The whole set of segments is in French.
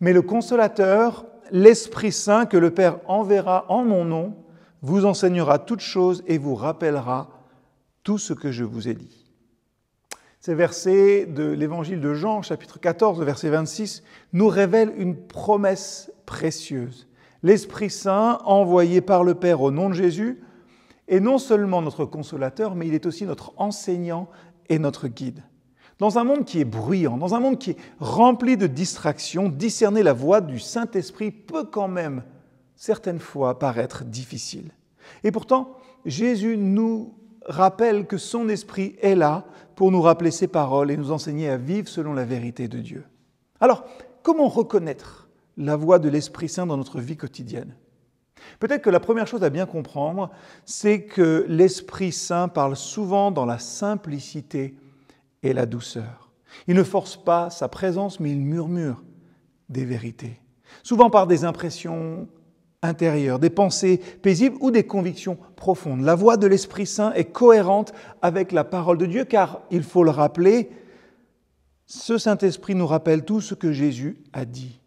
Mais le Consolateur, l'Esprit Saint que le Père enverra en mon nom, vous enseignera toutes choses et vous rappellera tout ce que je vous ai dit. Ces versets de l'Évangile de Jean, chapitre 14, verset 26, nous révèlent une promesse précieuse. L'Esprit Saint, envoyé par le Père au nom de Jésus, est non seulement notre consolateur, mais il est aussi notre enseignant et notre guide. Dans un monde qui est bruyant, dans un monde qui est rempli de distractions, discerner la voix du Saint-Esprit peut quand même, certaines fois, paraître difficile. Et pourtant, Jésus nous rappelle que son Esprit est là pour nous rappeler ses paroles et nous enseigner à vivre selon la vérité de Dieu. Alors, comment reconnaître la voix de l'Esprit Saint dans notre vie quotidienne ? Peut-être que la première chose à bien comprendre, c'est que l'Esprit Saint parle souvent dans la simplicité et la douceur. Il ne force pas sa présence, mais il murmure des vérités. Souvent par des impressions intérieures, des pensées paisibles ou des convictions profondes. La voix de l'Esprit Saint est cohérente avec la parole de Dieu, car, il faut le rappeler, ce Saint-Esprit nous rappelle tout ce que Jésus a dit.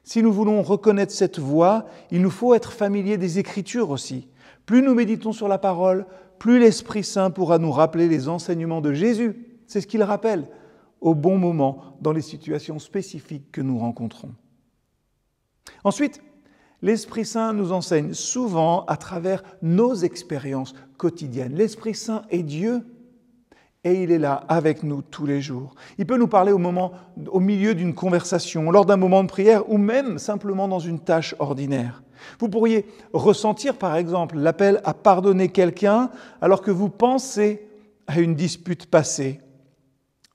Si nous voulons reconnaître cette voix, il nous faut être familiers des Écritures aussi. Plus nous méditons sur la parole, plus l'Esprit Saint pourra nous rappeler les enseignements de Jésus. C'est ce qu'il rappelle au bon moment dans les situations spécifiques que nous rencontrons. Ensuite, l'Esprit Saint nous enseigne souvent à travers nos expériences quotidiennes. L'Esprit Saint est Dieu et il est là avec nous tous les jours. Il peut nous parler au milieu d'une conversation, lors d'un moment de prière ou même simplement dans une tâche ordinaire. Vous pourriez ressentir par exemple l'appel à pardonner quelqu'un alors que vous pensez à une dispute passée.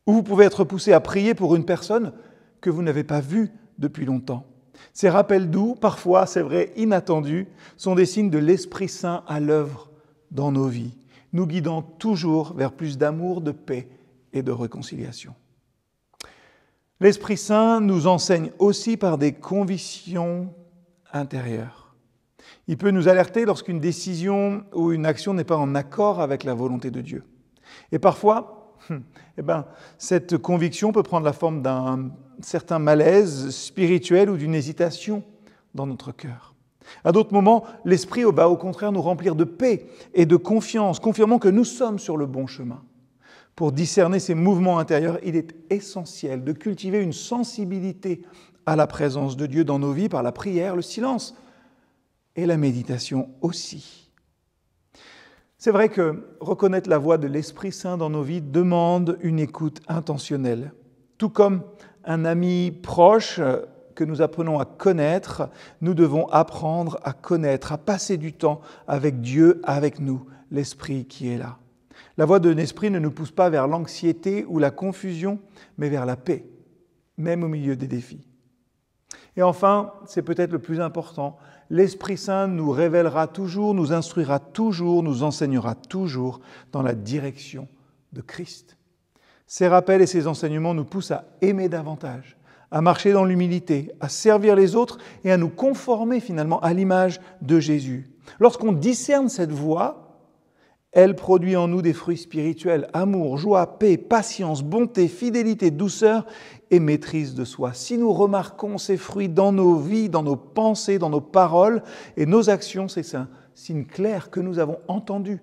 Ou vous pouvez être poussé à prier pour une personne que vous n'avez pas vue depuis longtemps. Ces rappels doux, parfois, c'est vrai, inattendus, sont des signes de l'Esprit Saint à l'œuvre dans nos vies, nous guidant toujours vers plus d'amour, de paix et de réconciliation. L'Esprit Saint nous enseigne aussi par des convictions intérieures. Il peut nous alerter lorsqu'une décision ou une action n'est pas en accord avec la volonté de Dieu. Et parfois, cette conviction peut prendre la forme d'un certain malaise spirituel ou d'une hésitation dans notre cœur. À d'autres moments, l'Esprit va au contraire nous remplir de paix et de confiance, confirmant que nous sommes sur le bon chemin. Pour discerner ces mouvements intérieurs, il est essentiel de cultiver une sensibilité à la présence de Dieu dans nos vies par la prière, le silence et la méditation aussi. C'est vrai que reconnaître la voix de l'Esprit Saint dans nos vies demande une écoute intentionnelle. Tout comme un ami proche que nous apprenons à connaître, nous devons apprendre à connaître, à passer du temps avec Dieu, avec nous, l'Esprit qui est là. La voix de l'Esprit ne nous pousse pas vers l'anxiété ou la confusion, mais vers la paix, même au milieu des défis. Et enfin, c'est peut-être le plus important, l'Esprit Saint nous révélera toujours, nous instruira toujours, nous enseignera toujours dans la direction de Christ. Ces rappels et ces enseignements nous poussent à aimer davantage, à marcher dans l'humilité, à servir les autres et à nous conformer finalement à l'image de Jésus. Lorsqu'on discerne cette voie, elle produit en nous des fruits spirituels, amour, joie, paix, patience, bonté, fidélité, douceur et maîtrise de soi. Si nous remarquons ces fruits dans nos vies, dans nos pensées, dans nos paroles et nos actions, c'est un signe clair que nous avons entendu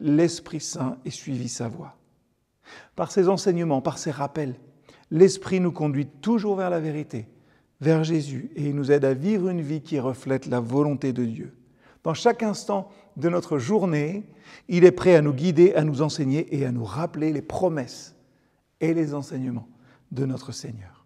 l'Esprit Saint et suivi sa voie. Par ces enseignements, par ces rappels, l'Esprit nous conduit toujours vers la vérité, vers Jésus, et il nous aide à vivre une vie qui reflète la volonté de Dieu. Dans chaque instant de notre journée, il est prêt à nous guider, à nous enseigner et à nous rappeler les promesses et les enseignements de notre Seigneur.